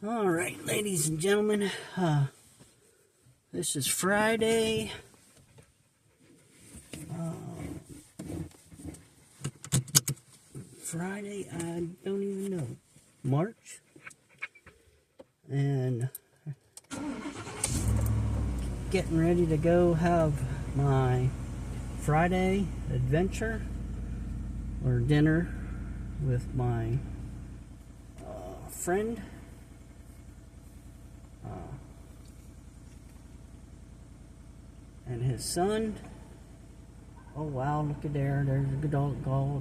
All right, ladies and gentlemen, this is Friday. I don't even know, March, and getting ready to go have my Friday adventure or dinner with my friend. And his son. Oh wow, look at there. There's a good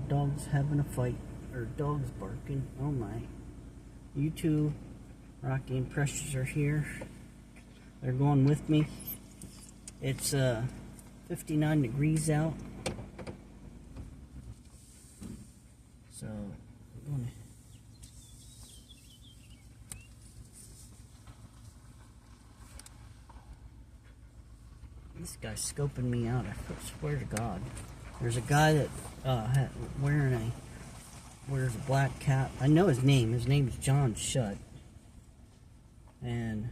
dog's having a fight. Or dogs barking. Oh my. You two, Rocky and Precious, are here. They're going with me. It's 59 degrees out. So I'm going to this guy's scoping me out. I swear to God. There's a guy that wears a black cap. I know his name. His name is John Shutt. And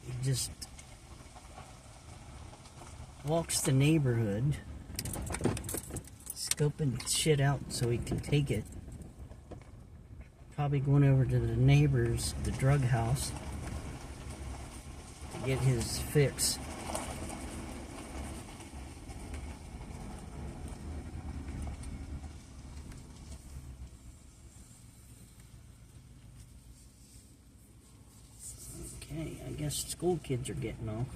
he just walks the neighborhood, scoping shit out so he can take it. Probably going over to the neighbors, the drug house, get his fix. Okay, I guess school kids are getting off.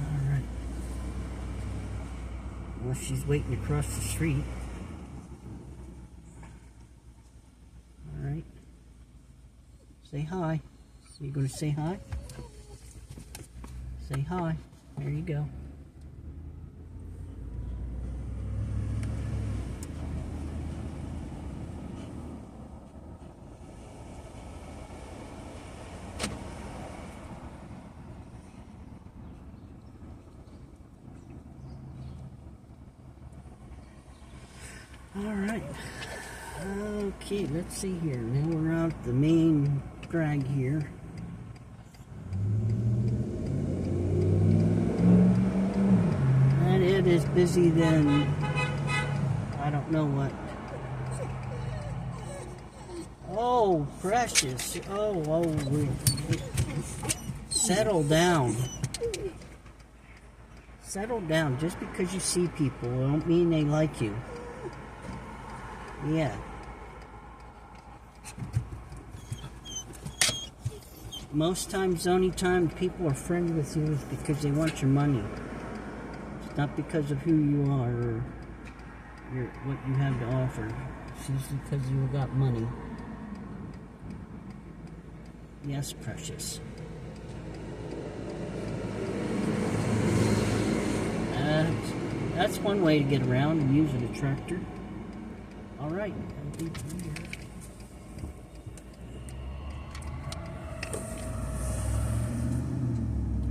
Alright. Well, she's waiting across the street. Alright. Say hi. You gonna say hi? Say hi. There you go. Alright. Okay, let's see here. Now we're out at the main drag here. And it is busy than I don't know what. Oh, Precious. Settle down. Settle down. Just because you see people don't mean they like you. Yeah. Most times, the only time people are friends with you is because they want your money. It's not because of who you are or what you have to offer. It's usually because you got money. Yes, Precious. That's one way to get around and using a tractor. All right.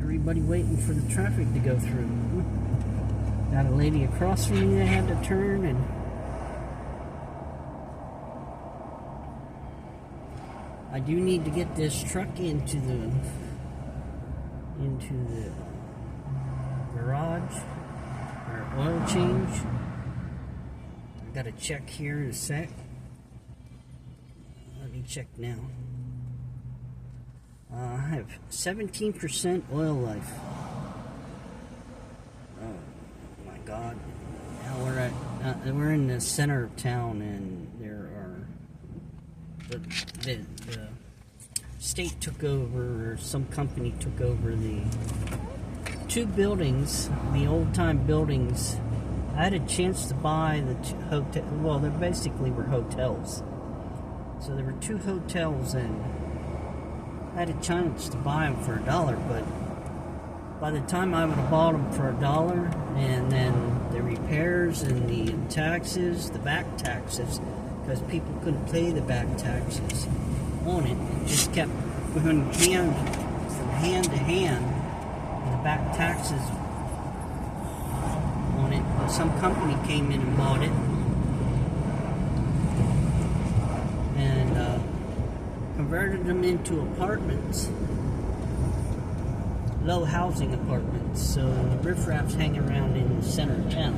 Everybody waiting for the traffic to go through. Got a lady across from me that had to turn, and I do need to get this truck into the garage or oil change. I got to check here in a sec. Let me check now. I have 17% oil life. Oh my God! Now we're in the center of town, and there are the state took over, or some company took over the two buildings, the old time buildings. I had a chance to buy the hotel. Well, they basically were hotels. So there were two hotels, and I had a chance to buy them for $1, but by the time I would have bought them for $1, and then the repairs and the taxes, the back taxes, because people couldn't pay the back taxes on it, it just kept going from hand to hand, and the back taxes on it. Some company came in and bought it, converted them into apartments, low housing apartments. So riffraffs hang around in the center of town.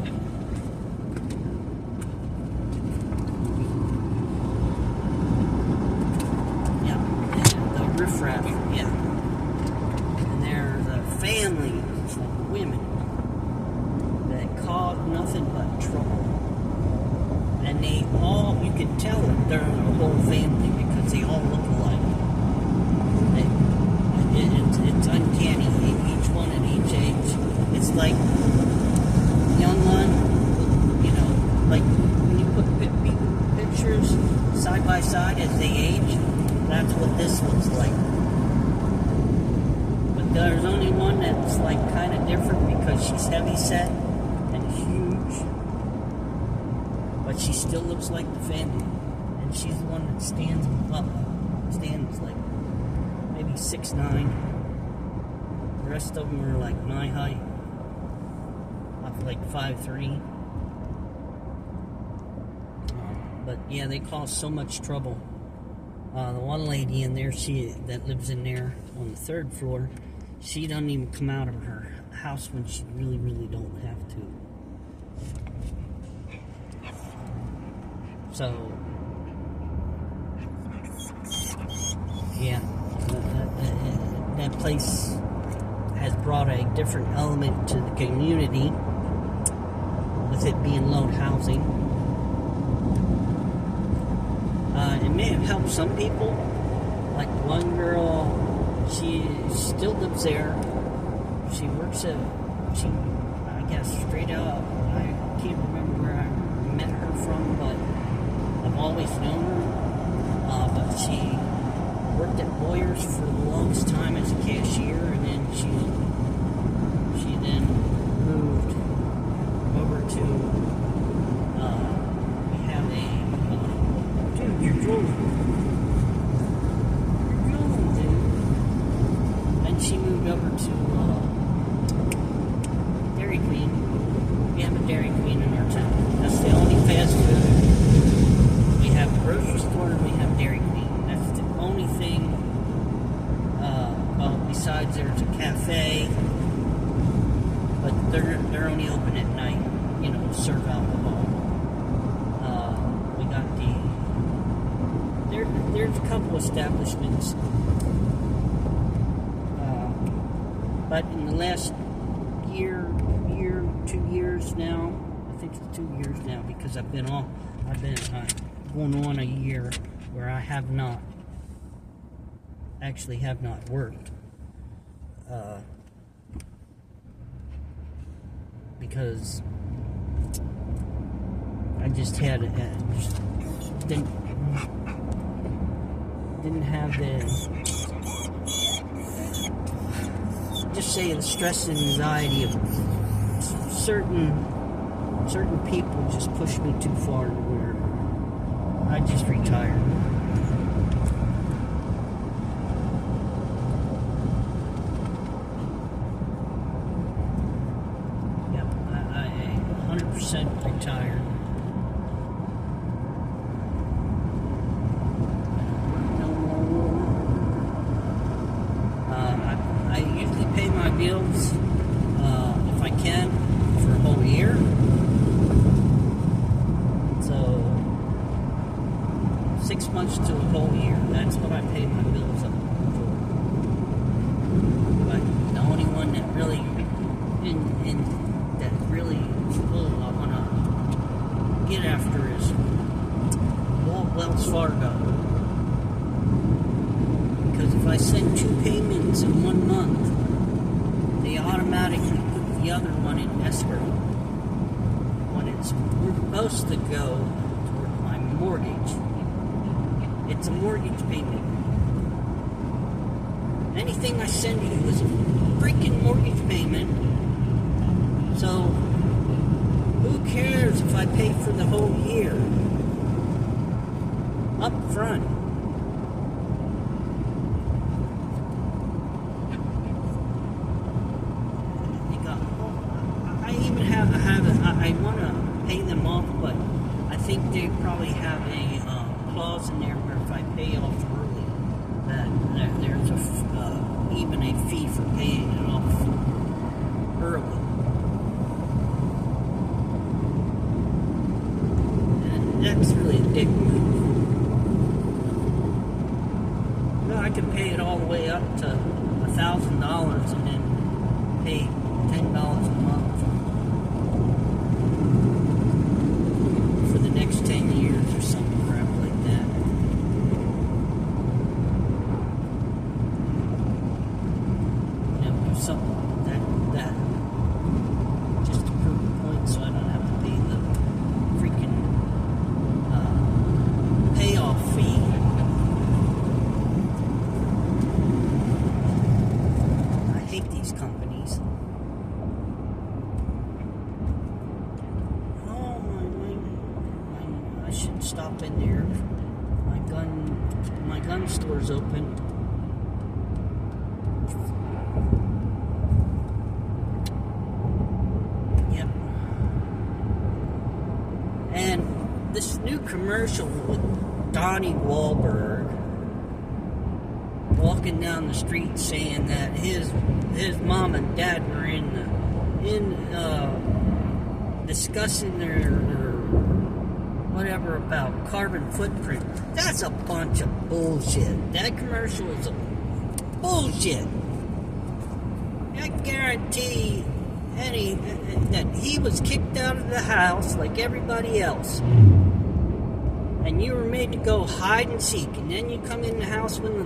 Yeah, the riffraff, yeah. And they're the families of women that cause nothing but trouble. And they all, you can tell that they're a whole family because they all look alike. It's uncanny, each one at each age. It's like young one, you know, like when you put pictures side by side as they age, that's what this looks like. But there's only one that's like kind of different because she's heavy set and huge. But she still looks like the family. And she's the one that stands up. Stands like maybe 6'9". The rest of them are like my height. I'm like 5'3". But yeah, they cause so much trouble. The one lady in there, that lives in there on the 3rd floor, she doesn't even come out of her house when she really, really don't have to. So, yeah, that place has brought a different element to the community with it being low housing. It may have helped some people. Like one girl, she still lives there. She works at, I guess, straight up. I can't remember where I met her from, but I've always known her. But she worked at Boyer's for the longest time as a cashier, and then she then moved over to, we have a, dude, you're drooling. You're drooling, dude. And she moved over to Dairy Queen. We have a Dairy Queen in our town. That's the only fast food. We have a grocery store and we have Dairy Queen. That's the only thing. Well, besides there's a cafe, but they're only open at night. You know, serve alcohol. We got there's a couple establishments, but in the last year, 2 years now. I think it's 2 years now because I've been going on a year where I have not worked because I just had didn't have the stress and anxiety of certain people just pushed me too far to where I just retired. Yep, I 100% retired. I usually pay my bills if I can for a whole year. So 6 months to a whole year. That's what I pay my bills up for. But the only one that really I want to get after is Wells Fargo. Because if I send 2 payments in 1 month, they automatically put the other one in escrow when it's supposed to go toward my mortgage. It's a mortgage payment. Anything I send you is a freaking mortgage payment. So who cares if I pay for the whole year up front? I want to pay them off, but I think they probably have a clause in there where if I pay off early, there's even a fee for paying it off early. And that's really a dick move. Well, I can pay it all the way up to $1,000 and then pay $10 a month for the next 10 years or some crap like that. You know, do something that just to prove a point so I don't have to pay the freaking payoff fee. I hate these companies. I should stop in there. My gun store's open. Yep. And this new commercial with Donnie Wahlberg walking down the street saying that his mom and dad were discussing their whatever about carbon footprint. That's a bunch of bullshit. That commercial is a bullshit. I guarantee that he was kicked out of the house like everybody else. And you were made to go hide and seek, and then you come in the house when the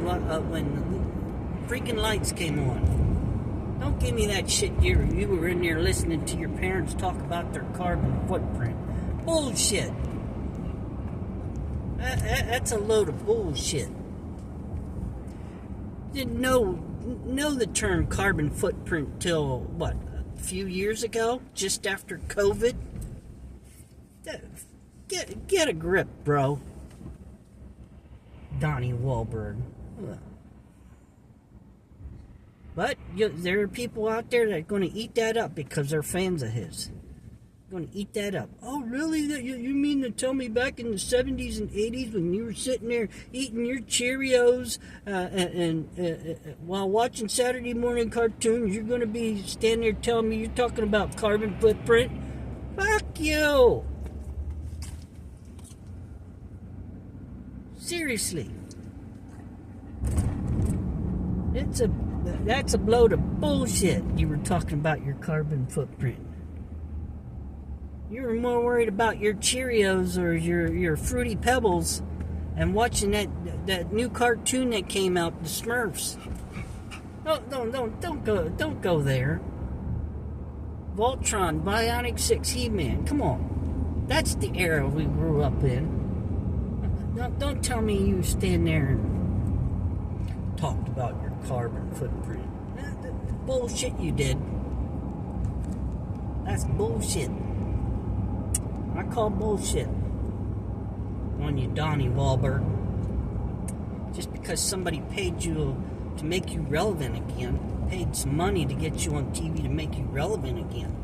freaking lights came on. Don't give me that shit. You were in there listening to your parents talk about their carbon footprint. Bullshit. That's a load of bullshit. Didn't know the term carbon footprint till what, a few years ago, just after COVID. Get a grip, bro. Donnie Wahlberg. But there are people out there that are going to eat that up because they're fans of his. Going to eat that up. Oh, really? You mean to tell me back in the 70s and 80s when you were sitting there eating your Cheerios and while watching Saturday morning cartoons, you're going to be standing there telling me you're talking about carbon footprint? Fuck you! Seriously. That's a load of bullshit. You were talking about your carbon footprint. You were more worried about your Cheerios or your Fruity Pebbles and watching that new cartoon that came out, the Smurfs. Don't go there. Voltron, Bionic 6, He-Man, come on. That's the era we grew up in. Don't tell me you stand there and talked about your carbon footprint. The bullshit you did. That's bullshit. I call bullshit on you, Donnie Wahlberg. Just because somebody paid you to make you relevant again, paid some money to get you on TV to make you relevant again.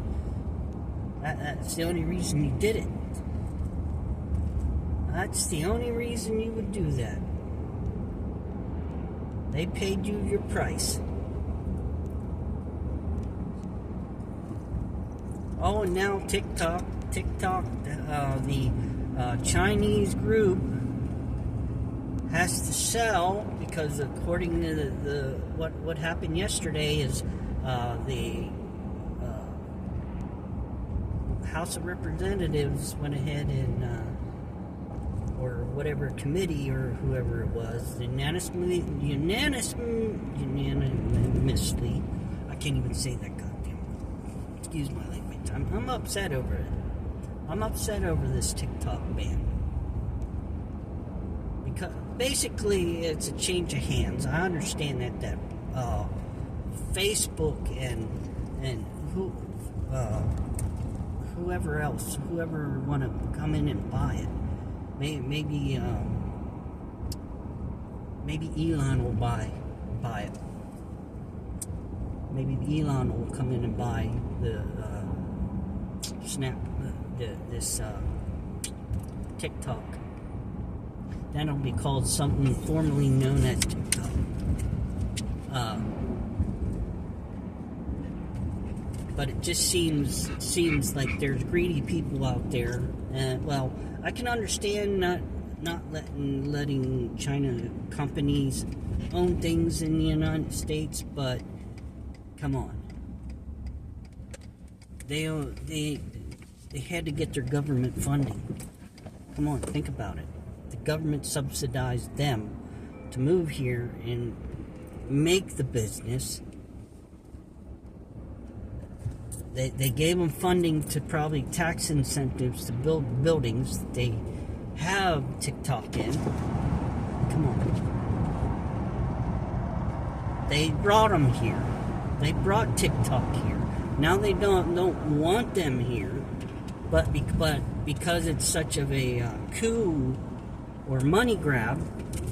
That's the only reason you did it. That's the only reason you would do that. They paid you your price. Oh, and now TikTok, the Chinese group has to sell because according to what happened yesterday is the House of Representatives went ahead and or whatever committee or whoever it was unanimously, I can't even say that goddamn. Excuse my language. I'm upset over it. I'm upset over this TikTok ban. Because basically it's a change of hands. I understand that Facebook and whoever else, whoever want to come in and buy it, maybe Elon will buy it. Maybe Elon will come in and buy the this TikTok. That'll be called something formerly known as TikTok. But it just seems like there's greedy people out there. And well, I can understand not letting China companies own things in the United States, but come on, they had to get their government funding. Come on, think about it. The government subsidized them to move here and make the business. They gave them funding to probably tax incentives to build buildings that they have TikTok in. Come on. They brought them here. They brought TikTok here. Now they don't want them here, but because it's such of a coup or money grab.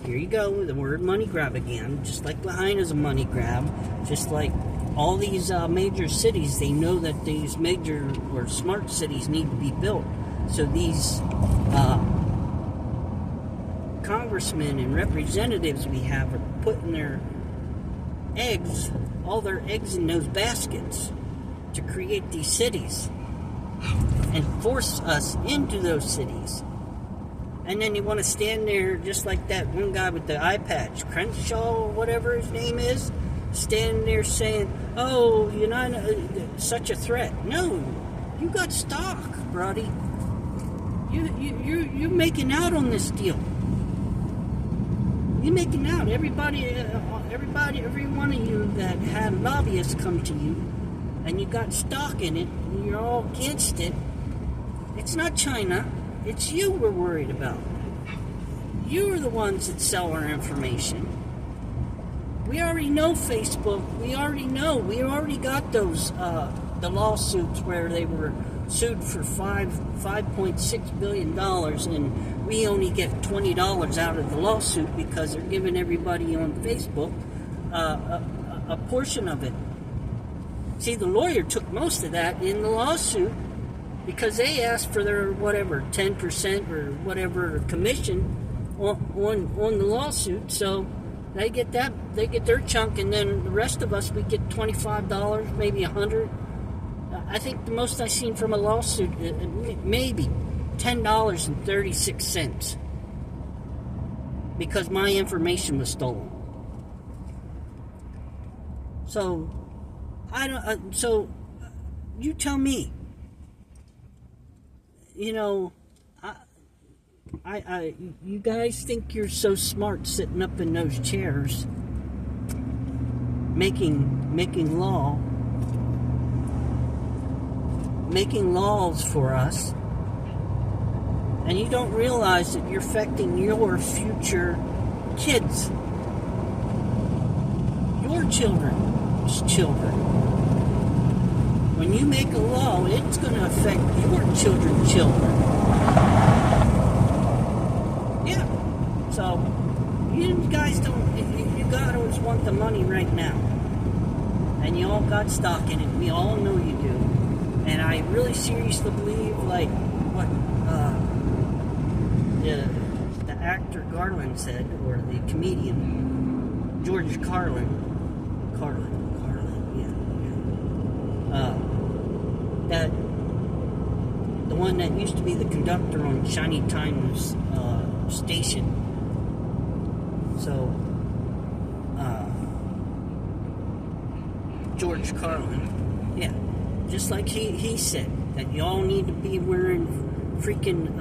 Here you go, the word money grab again. Just like Lahaina's a money grab, just like all these major cities, they know that these major or smart cities need to be built. So these congressmen and representatives we have are putting their eggs, all their eggs in those baskets to create these cities and force us into those cities. And then you want to stand there just like that one guy with the eye patch, Crenshaw or whatever his name is, standing there saying, oh, you're not such a threat. No, you got stock, brody. You're making out on this deal. You're making out. Every one of you that had lobbyists come to you and you got stock in it and you're all against it, it's not China. It's you we're worried about. You're the ones that sell our information. We already know Facebook. We already got those, the lawsuits where they were sued for $5.6 billion, and we only get $20 out of the lawsuit because they're giving everybody on Facebook a portion of it. See, the lawyer took most of that in the lawsuit because they asked for their, 10% or whatever commission on the lawsuit, so they get their chunk, and then the rest of us, we get $25, maybe $100. I think the most I've seen from a lawsuit, maybe $10.36, because my information was stolen. So so you tell me. You know, you guys think you're so smart sitting up in those chairs, making laws for us, and you don't realize that you're affecting your future kids, your children's children. When you make a law, it's going to affect your children's children. Yeah. So, you guys you guys want the money right now. And you all got stock in it. We all know you do. And I really seriously believe, like, what the actor Garland said, or the comedian George Carlin, that the one that used to be the conductor on Shiny Times station. So, George Carlin, yeah, just like he said, that y'all need to be wearing freaking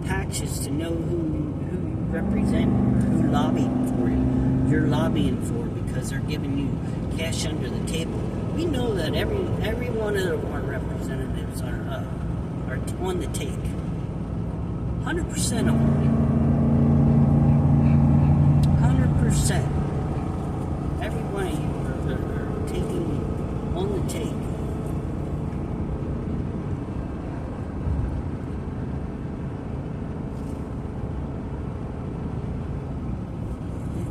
patches to know who you represent, or who lobbied for you. You're lobbying for, because they're giving you cash under the table. We know that every one of our representatives are on the take. 100% of them. 100%. Every one of you are taking on the take.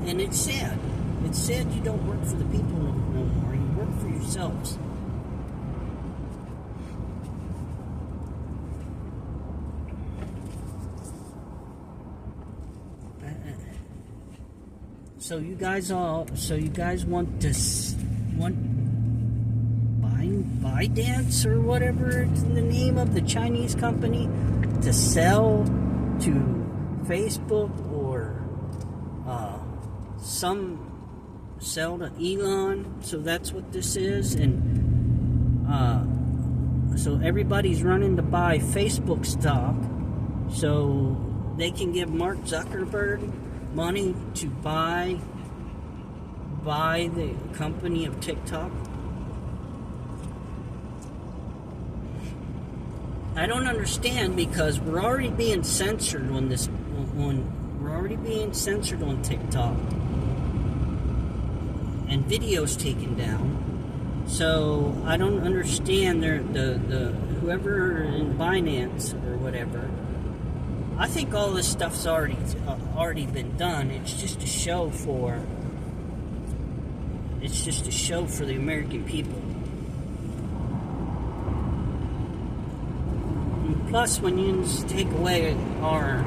And it's sad. It's sad you don't work for the people no more. You work for yourselves. So you guys want to ByteDance or whatever it's the name of the Chinese company to sell to Facebook or sell to Elon. So that's what this is, and so everybody's running to buy Facebook stock so they can give Mark Zuckerberg money to buy the company of TikTok. I don't understand, because we're already being censored on this. We're already being censored on TikTok, and videos taken down. So I don't understand the whoever in Binance or whatever. I think all this stuff's already been done. It's just a show for. It's just a show for the American people. Plus, when you take away our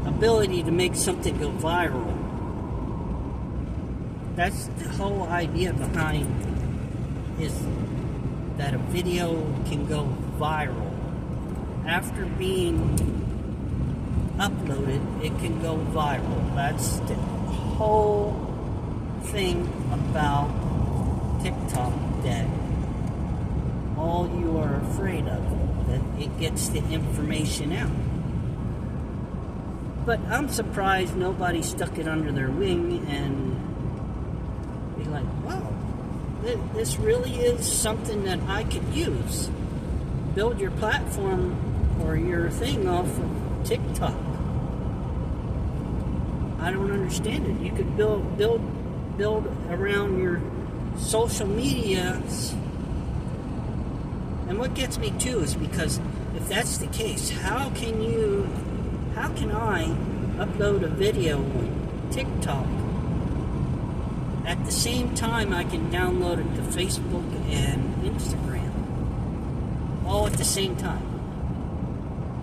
ability to make something go viral, that's the whole idea behind, is that a video can go viral. After being uploaded, it can go viral. That's the whole thing about TikTok, that all you are afraid of, that it gets the information out. But I'm surprised nobody stuck it under their wing and be like, wow, this really is something that I could use. Build your platform or your thing off of TikTok. I don't understand it. You could build around your social medias. And what gets me too is, because if that's the case, how can I upload a video on TikTok at the same time I can download it to Facebook and Instagram, all at the same time?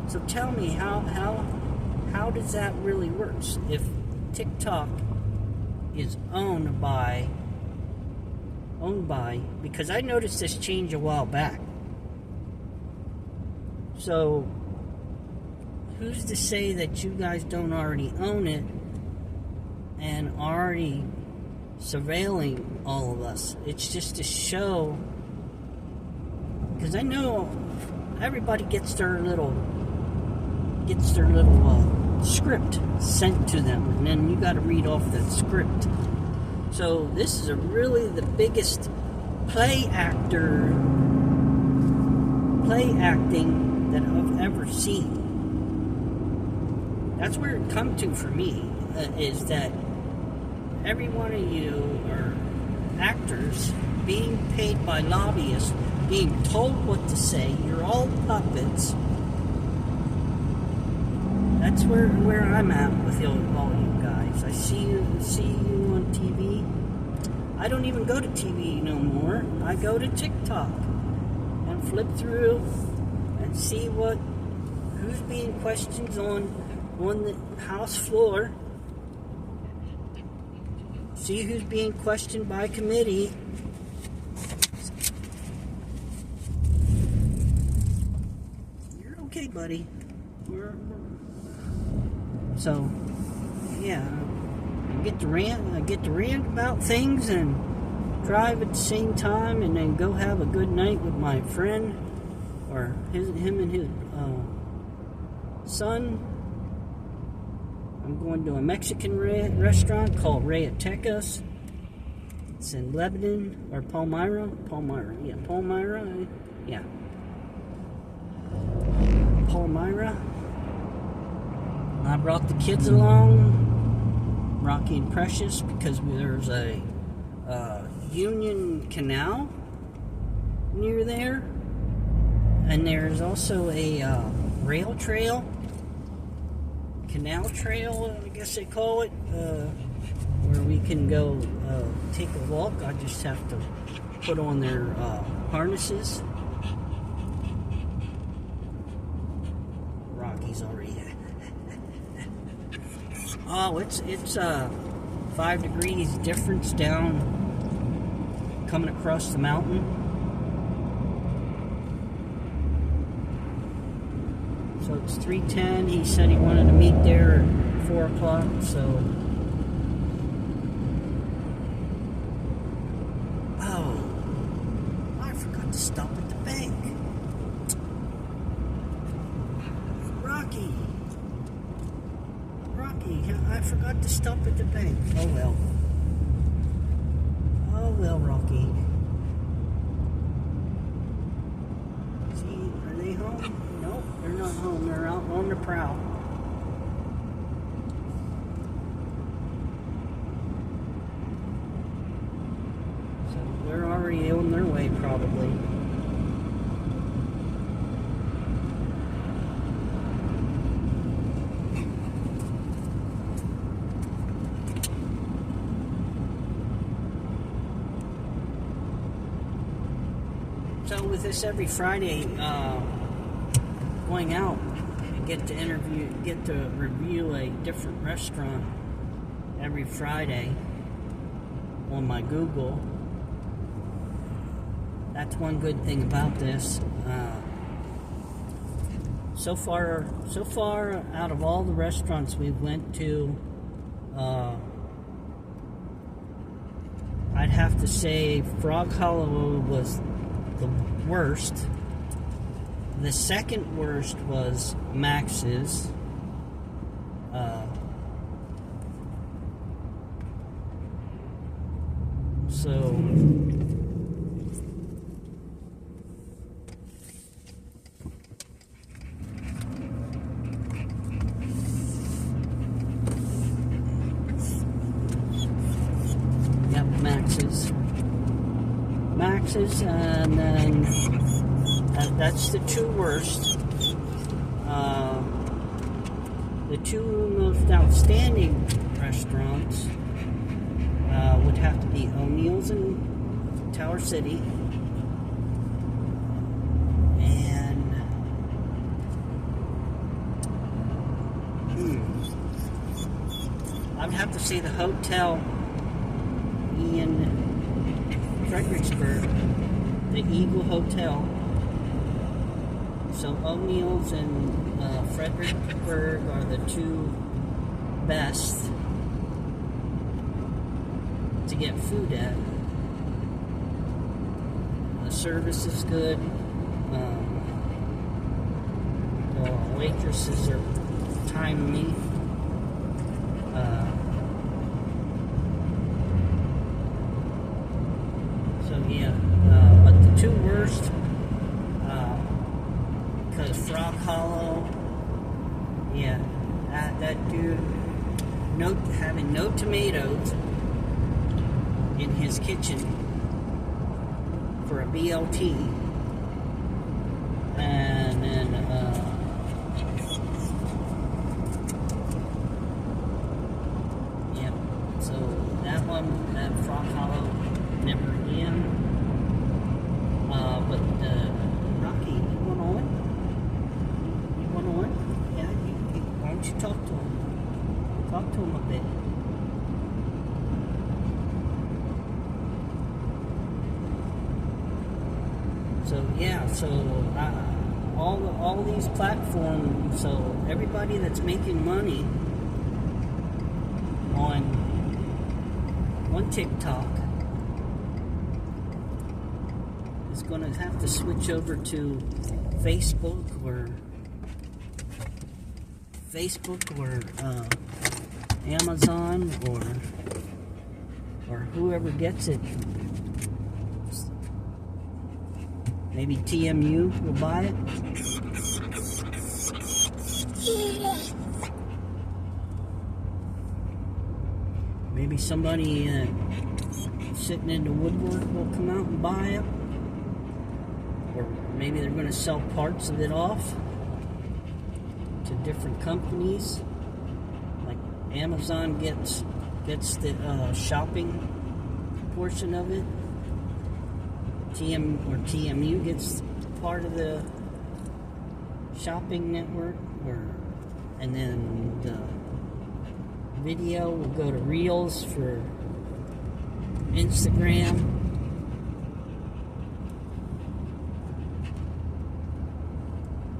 So tell me, how does that really work? If TikTok is owned by, because I noticed this change a while back. So, who's to say that you guys don't already own it and already surveilling all of us? It's just a show, because I know everybody gets their little script sent to them, and then you got to read off that script. So this is really the biggest play acting that I've ever seen. That's where it come to for me, is that every one of you are actors being paid by lobbyists, being told what to say. You're all puppets. That's where I'm at with all you guys. I see you on TV. I don't even go to TV no more. I go to TikTok and flip through and see who's being questioned on the House floor. See who's being questioned by committee. You're okay, buddy. So, yeah, I get to rant about things and drive at the same time, and then go have a good night with my friend, or him and his son. I'm going to a Mexican restaurant called Rey Azteca. It's in Lebanon, or Palmyra. Yeah. Palmyra. I brought the kids along, Rocky and Precious, because there's a Union Canal near there, and there's also a rail trail, canal trail, I guess they call it, where we can go take a walk. I just have to put on their harnesses. Rocky's already Oh, it's 5 degrees difference down coming across the mountain. So it's 3:10. He said he wanted to meet there at 4 o'clock. So, oh, I forgot to stop at the bank. Rocky, I forgot to stop at the bank. Oh well. Oh well, Rocky. See, are they home? Nope, they're not home. They're out on the prowl. So they're already on their way, probably. So with this every Friday going out, I get to review a different restaurant every Friday on my Google. That's one good thing about this. So far, out of all the restaurants we went to, I'd have to say Frog Hollow was the worst. The second worst was Max's. Yep, Max's, and then that's the two worst. The two most outstanding restaurants would have to be O'Neill's in Tower City and I would have to say the hotel in Fredericksburg, the Eagle Hotel. So O'Neill's and Fredericksburg are the two best to get food at. The service is good. The waitresses are timely. So yeah, but the two worst, because Frog Hollow, yeah, that dude, having no tomatoes in his kitchen for a BLT, and then yep. So that Frog Hollow, never again. But Rocky, you want on? You want on? Yeah. Why don't you talk to him? Talk to him a bit. So yeah, all these platforms. So everybody that's making money on TikTok is going to have to switch over to Facebook or Amazon or whoever gets it. Maybe TMU will buy it. Maybe somebody sitting in the woodwork will come out and buy it. Or maybe they're going to sell parts of it off to different companies. Like Amazon gets the shopping portion of it. TMU gets part of the shopping network, and then the video will go to Reels for Instagram.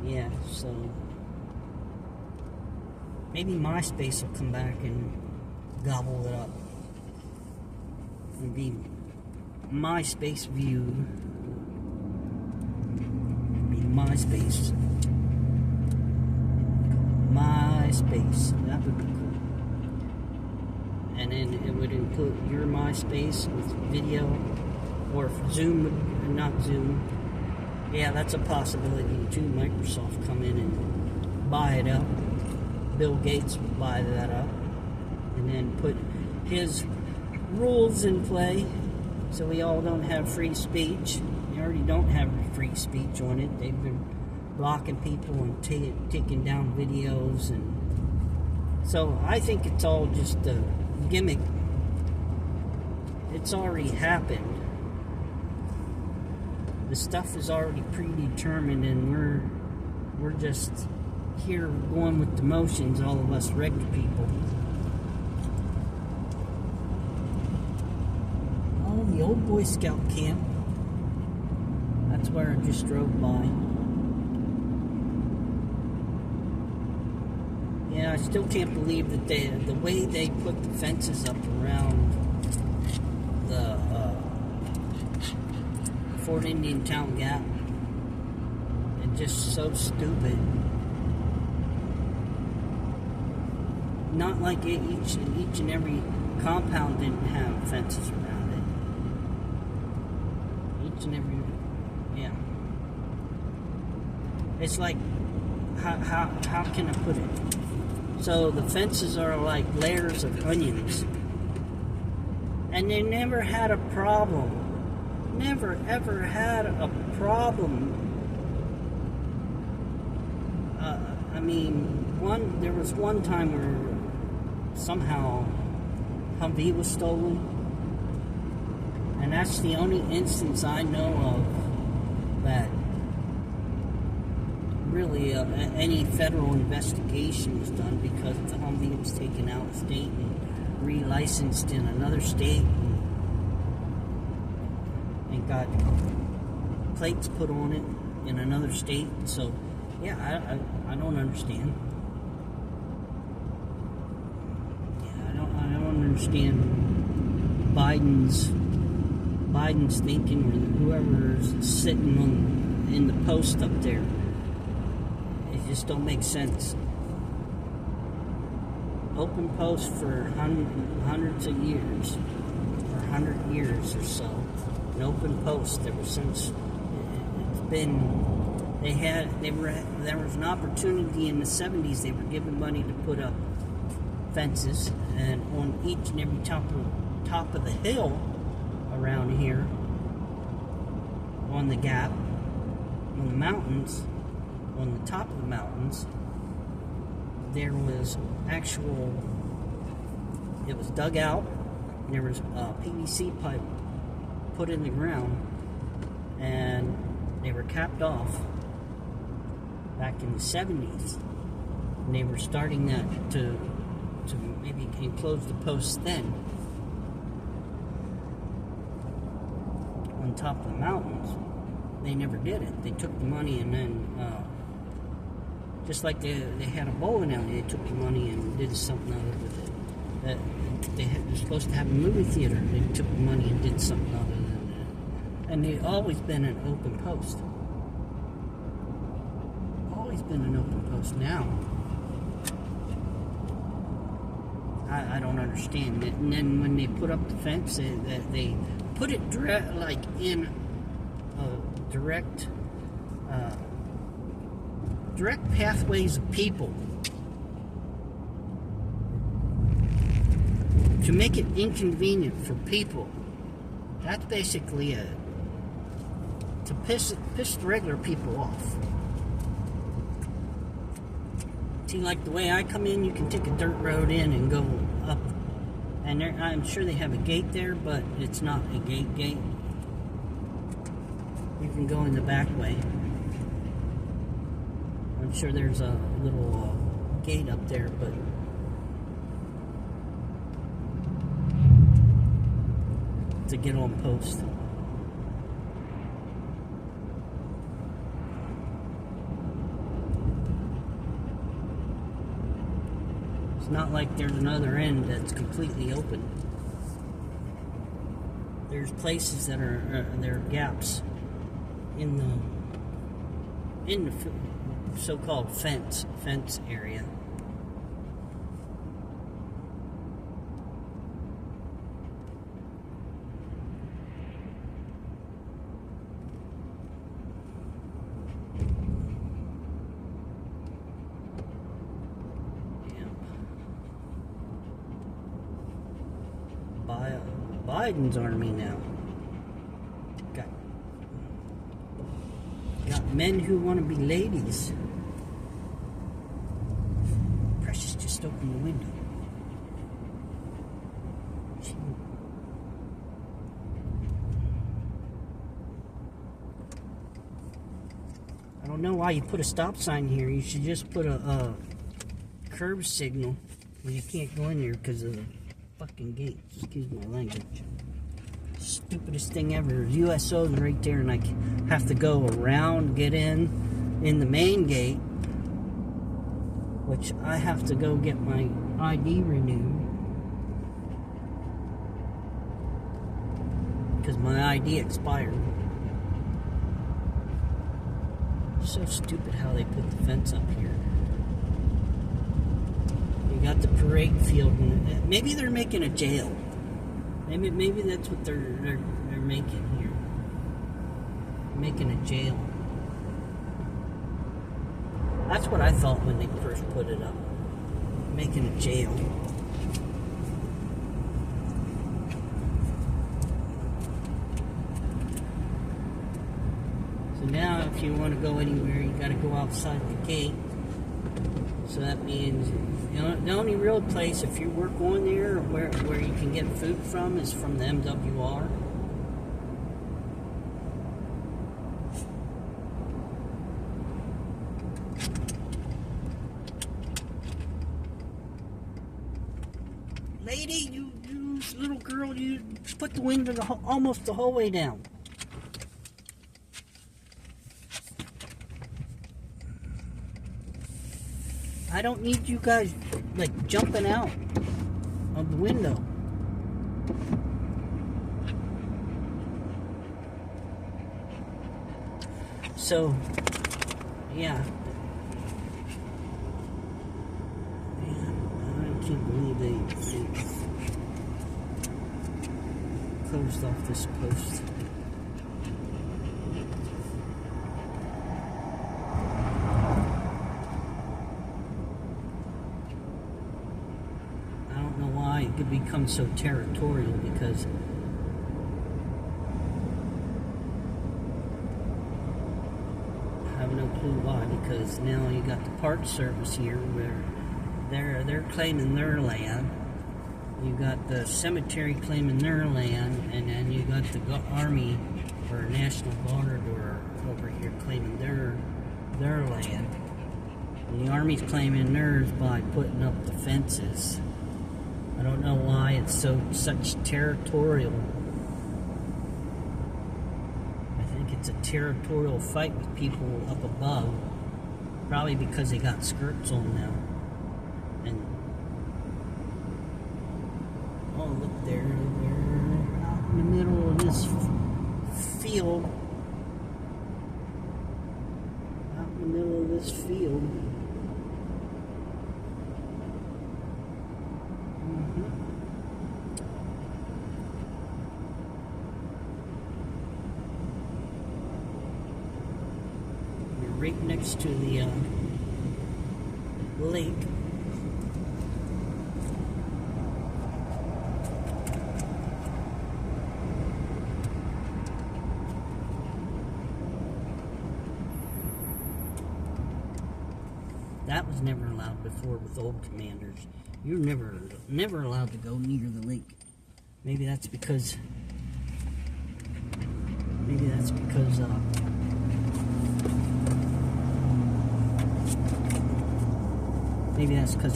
Yeah, so maybe MySpace will come back and gobble it up. It'll be MySpace view. MySpace. That would be cool. And then it would include your MySpace with video, or if Zoom would, not Zoom. Yeah, that's a possibility too. Microsoft come in and buy it up. Bill Gates would buy that up, and then put his rules in play, so we all don't have free speech. You already don't have free speech on it. They've been blocking people and taking down videos, and so I think it's all just a gimmick. It's already happened. The stuff is already predetermined, and we're just here going with the motions, all of us regular people. Oh, the old Boy Scout camp. That's where I just drove by. Yeah, I still can't believe that the way they put the fences up around the Fort Indian Town Gap. It's just so stupid. Not like each and every compound didn't have fences around it. Each and every, yeah. It's like, how can I put it? So the fences are like layers of onions, and they never had a problem. Never ever had a problem. I mean, there was one time where somehow Humvee was stolen, and that's the only instance I know of that really any federal investigation was done, because the Humvee was taken out of state and relicensed in another state, and got plates put on it in another state. So yeah, I don't understand. Yeah, I don't understand Biden's thinking, or whoever's sitting in the post up there. It just don't make sense. Open post for hundreds of years, or 100 years or so. An open post ever since it's been. There was an opportunity in the 70s. They were given money to put up fences, and on each and every top of the hill around here, on the gap, on the mountains, on the top of the mountains, there was it was dug out, and there was a PVC pipe put in the ground, and they were capped off back in the 70s, and they were starting that to maybe enclose the posts then on top of the mountains. They never did it. They took the money, and then just like they had a bowling alley, they took the money and did something other with it. They're supposed to have a movie theater. They took the money and did something other than that. And they've always been an open post. Always been an open post. Now, I don't understand it. And then when they put up the fence, they put it in direct pathways of people to make it inconvenient for people. That's basically to piss the regular people off. See, like the way I come in, you can take a dirt road in and go up, and I'm sure they have a gate there, but it's not a gate. You can go in the back way. I'm sure there's a little gate up there, but to get on post. It's not like there's another end that's completely open. There's places that are there are gaps in the so-called fence area. Biden's army now. Got men who want to be ladies. Precious just opened the window. I don't know why you put a stop sign here. You should just put a curb signal where you can't go in there because of the fucking gate. Excuse my language. Stupidest thing ever. USO's right there, and I have to go around, get in the main gate, which I have to go get my ID renewed because my ID expired. So stupid how they put the fence up here. You got the parade field, and maybe they're making a jail. Maybe that's what they're making here. Making a jail. That's what I thought when they first put it up. Making a jail. So now if you want to go anywhere, you got to go outside the gate. So that means, you know, the only real place, if you work on there, where you can get food from is from the MWR. Lady, you little girl, you put the window almost the whole way down. I don't need you guys, like, jumping out of the window. So, yeah. I can't believe they closed off this post. It could become so territorial because I have no clue why, because now you got the Park Service here where they're claiming their land. You got the cemetery claiming their land, and then you got the Army or National Guard or over here claiming their land. And the Army's claiming theirs by putting up the fences. I don't know why it's such territorial. I think it's a territorial fight with people up above. Probably because they got skirts on now. And oh, look there, they're out in the middle of this field. Out in the middle of this field. Right next to the lake. That was never allowed before with old commanders. You're never allowed to go near the lake. Maybe that's because maybe that's because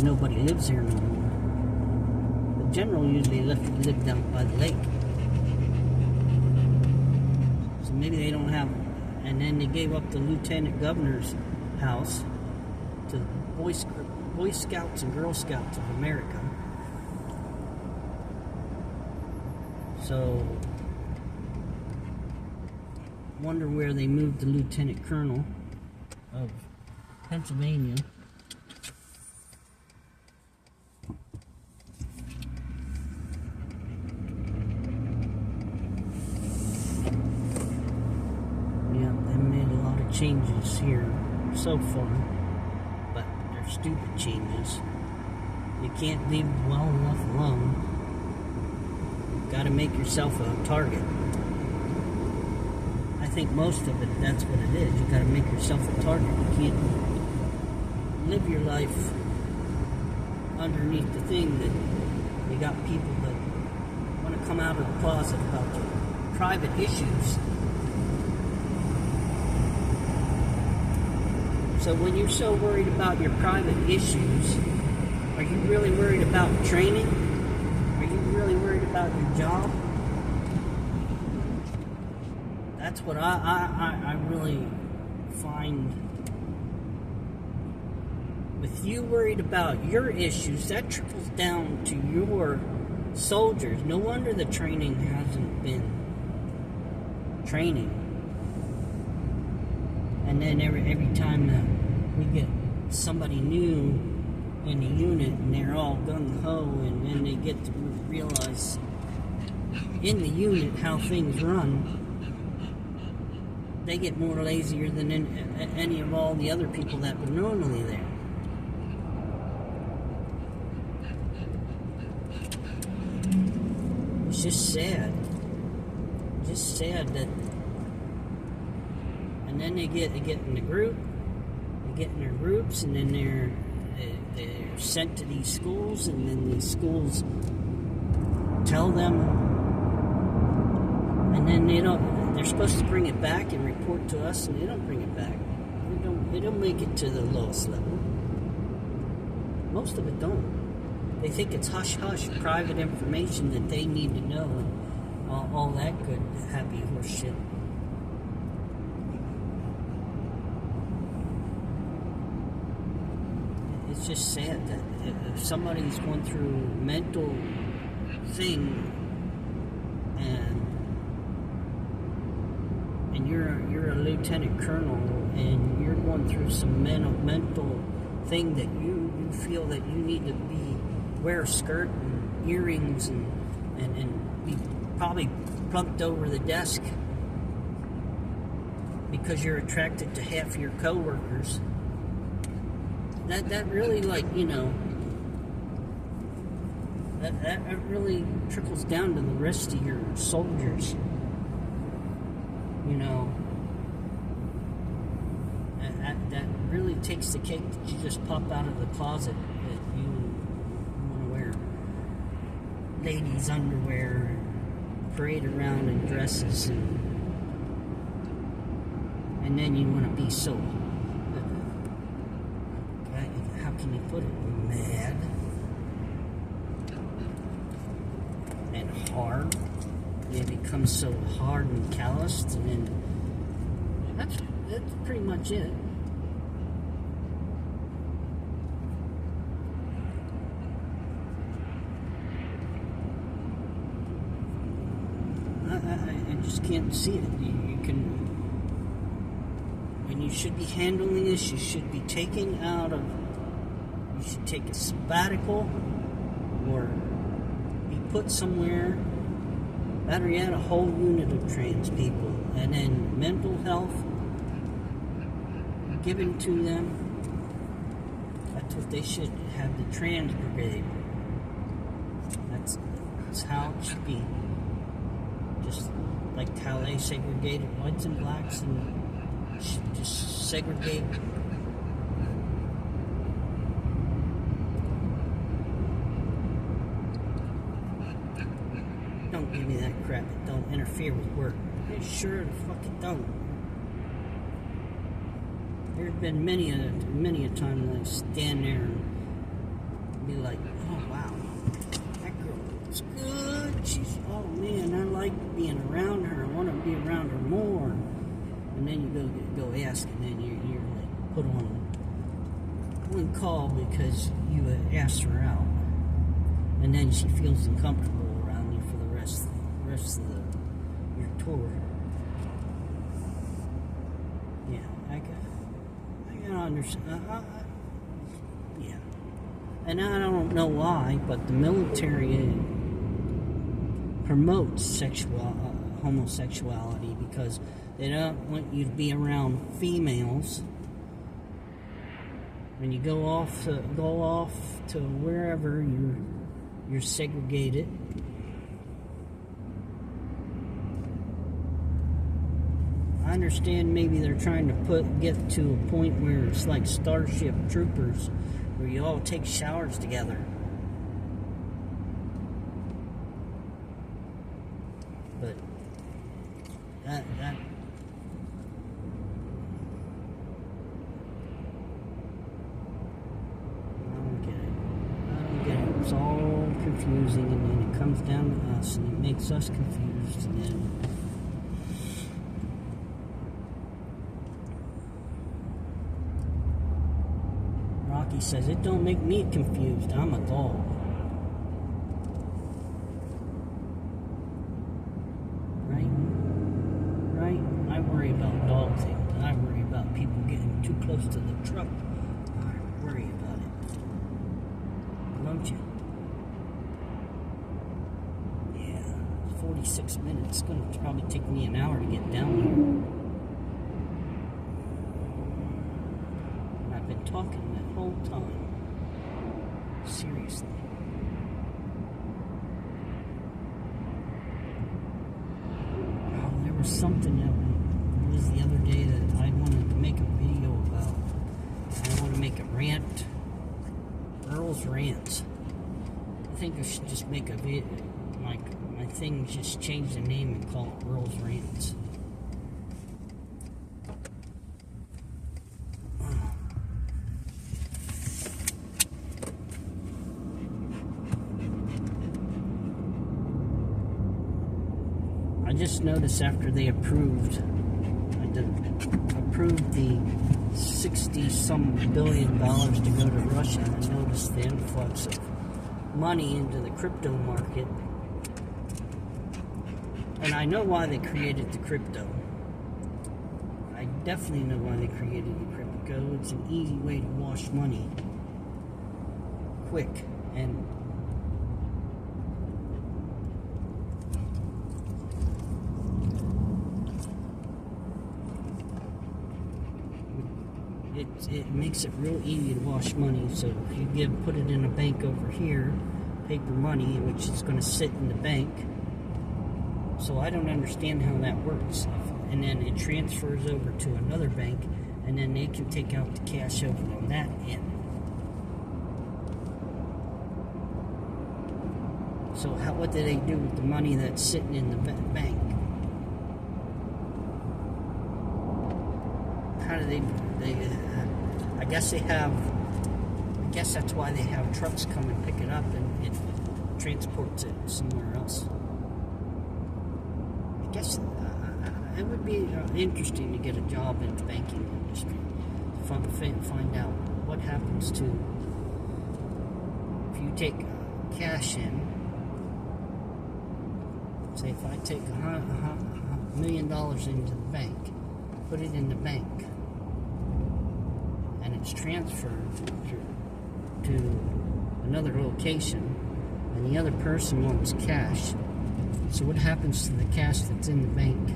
nobody lives here no more. The general usually lived out by the lake. maybe they don't have, and then they gave up the lieutenant governor's house to the Boy Scouts and Girl Scouts of America. So, wonder where they moved the lieutenant colonel of Pennsylvania. Yeah, they made a lot of changes here so far, but they're stupid changes. You can't leave well enough alone. You've got to make yourself a target. I think most of it, that's what it is. You got to make yourself a target. You can't live your life underneath the thing that you got people that want to come out of the closet about private issues. So when you're so worried about your private issues, are you really worried about training? Are you really worried about your job? That's what I really find. With you worried about your issues, that trickles down to your soldiers. No wonder the training hasn't been training. And then every time we get somebody new in the unit and they're all gung-ho, and then they get to realize in the unit how things run, they get more lazier than any of all the other people that were normally there. It's just sad. Just sad that. And then they get in the group. They get in their groups, and then they're sent to these schools, and then these schools tell them, and then they don't. They're supposed to bring it back and report to us, and they don't bring it back. They don't make it to the lowest level. Most of it don't. They think it's hush-hush, private information that they need to know, and all that good, happy horse shit. It's just sad that if somebody's going through a mental thing, and you're a lieutenant colonel, and you're going through some mental thing that you feel that you need to wear a skirt and earrings and be probably plunked over the desk because you're attracted to half your coworkers. That really, like, you know, that really trickles down to the rest of your soldiers. You know, that really takes the cake that you just pop out of the closet, that you want to wear ladies' underwear and parade around in dresses, and then you want to be so, how can you put it, mad and hard. They become so hard and calloused, and then that's pretty much it. I just can't see it. You can, when you should be handling this, you should be taking out of. You should take a sabbatical, or be put somewhere. Better yet, a whole unit of trans people, and then mental health given to them. That's what they should have, the trans brigade. That's how it should be. Just like how they segregated whites and blacks, and should just segregate. Don't give me that crap. It don't interfere with work. It sure the fuck it don't. There's been many a time that I stand there and be like, oh wow, that girl looks good. she's, oh man, I like being around her. I want to be around her more. And then you go ask, and then you're like put on one call because you asked her out, and then she feels uncomfortable around you for the rest of your tour. Yeah, I gotta understand. Yeah, and I don't know why, but the military promotes homosexuality because they don't want you to be around females. When you go off to wherever you're segregated. I understand maybe they're trying to get to a point where it's like Starship Troopers, where you all take showers together. But that it's all confusing, and then it comes down to us, and it makes us confused, and then Rocky says, it don't make me confused, I'm a dog. Right? I worry about dog things, and I worry about people getting too close to the truck. I worry about it. Don't you? 46 minutes. It's going to probably take me an hour to get down here. And I've been talking that whole time. Seriously. Oh, there was something that was the other day that I wanted to make a video about. I want to make a rant. Earl's Rants. I think I should just make a video. Like, my thing, just change the name and call it Earl's Rants. I just noticed after they approved the $60-some billion to go to Russia, I noticed the influx of money into the crypto market. And I know why they created the crypto. I definitely know why they created the crypto. It's an easy way to wash money. Quick. And it makes it real easy to wash money. So if you put it in a bank over here, paper money, which is going to sit in the bank. So I don't understand how that works. And then it transfers over to another bank, and then they can take out the cash over on that end. So what do they do with the money that's sitting in the bank? How do they I guess that's why they have trucks come and pick it up, and it transports it somewhere else. I guess it would be interesting to get a job in the banking industry, to find out what happens to if you take cash in. Say if I take $1 million into the bank, put it in the bank, and it's transferred to another location, and the other person wants cash. So what happens to the cash that's in the bank?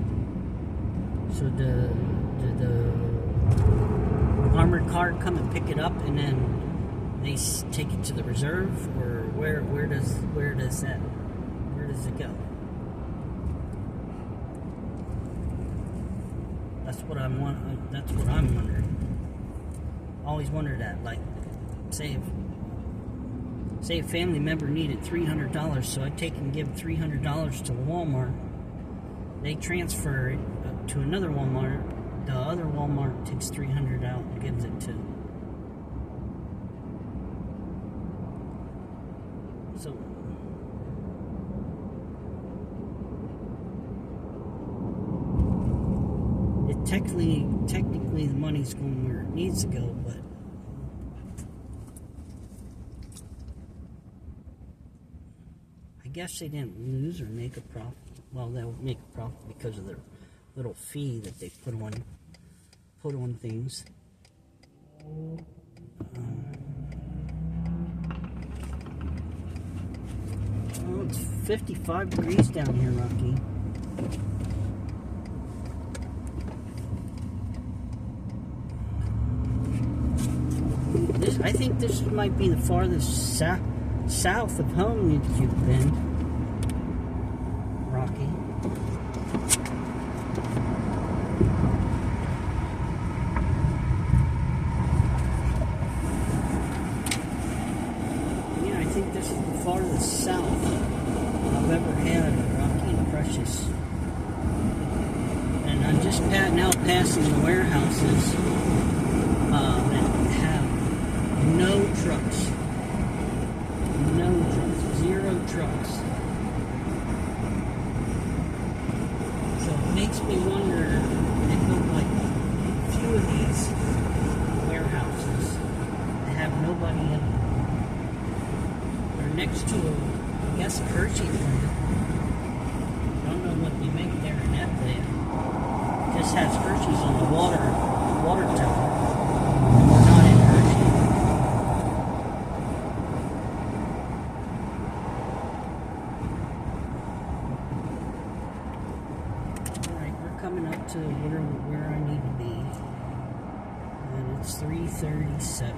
So the armored car come and pick it up, and then they take it to the reserve, or where does it go? That's what I'm wondering. Always wondered that. Like, say a family member needed $300, so I take and give $300 to Walmart. They transfer it to another Walmart. The other Walmart takes $300 out and gives it to. So technically the money's going where it needs to go, but I guess they didn't lose or make a profit. Well, they'll make a profit because of their little fee that they put on things. Oh, it's 55 degrees down here, Rocky. I think this might be the farthest south of home that you've been, Rocky. Yeah, I think this is the farthest south I've ever had, Rocky and Precious. And I'm just now passing the warehouses that have no trucks. Zero trucks. So it makes me wonder, they built like a few of these warehouses that have nobody in them. They're next to I guess, Hershey plant. Don't know what they make there in that plant. Just has Hershey's on the water tower. We're not in Hershey. Alright, we're coming up to where I need to be. And it's 3:37.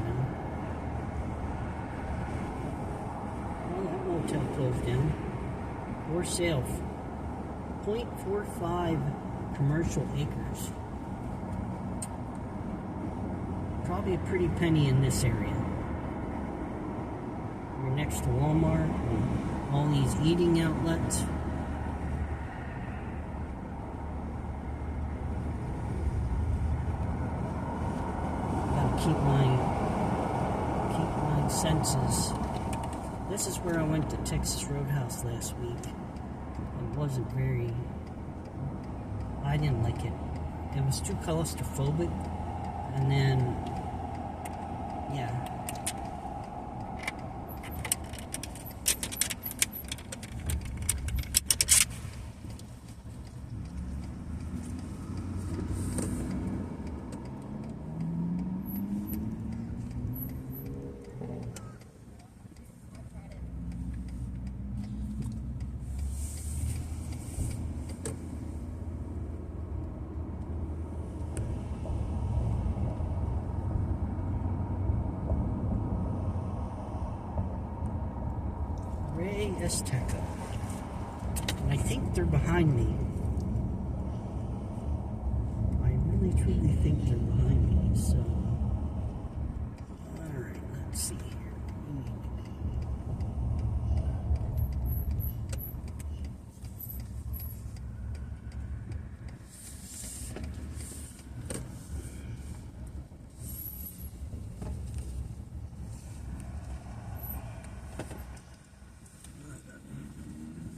Well, that motel closed down. For sale. 0.45 commercial acres. Probably a pretty penny in this area. You're next to Walmart and all these eating outlets. Gotta keep my senses. This is where I went to Texas Roadhouse last week. It wasn't very... I didn't like it. It was too claustrophobic. And then, yeah. Rey Azteca. And I think they're behind me. I really truly think they're behind me, so... Alright, let's see here.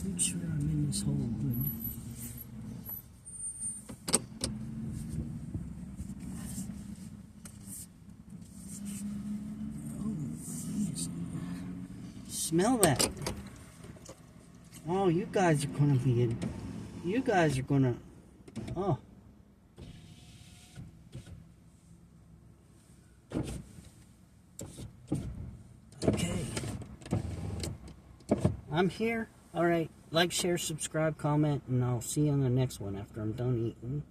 Make sure I'm in this hole good. Oh, geez. Smell that. Oh, you guys are gonna be in. You guys are gonna. Oh. Okay. I'm here. Alright, like, share, subscribe, comment, and I'll see you on the next one after I'm done eating.